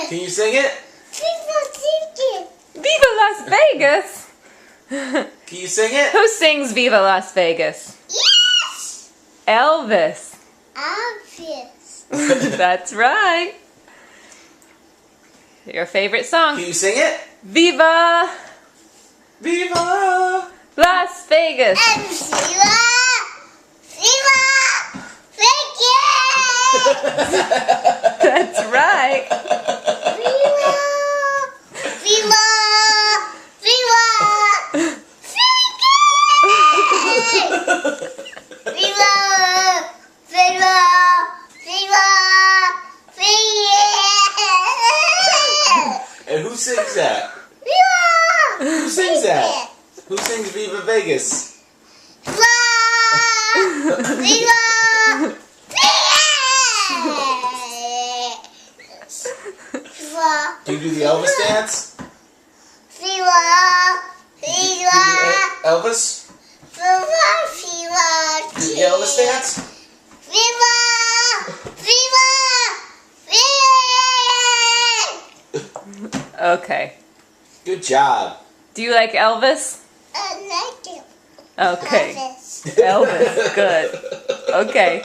Can you sing it? Viva Las Vegas! Can you sing it? Who sings Viva Las Vegas? Yes! Elvis. Obvious. That's right. Your favorite song? Can you sing it? Viva Viva! Las Vegas. And Viva! Vegas! That's right. Viva! Viva! Vegas! Viva! Viva! Viva! Vegas! And who sings that? Viva! Who sings that? Who sings Viva Vegas? Viva! Viva! Viva! Do you do the Elvis dance? Viva! Do you Viva! do Elvis? Viva! Viva! Do you do the Elvis dance? Viva! Viva! Okay. Good job. Do you like Elvis? I like it. Okay. Elvis. Elvis. Good. Okay.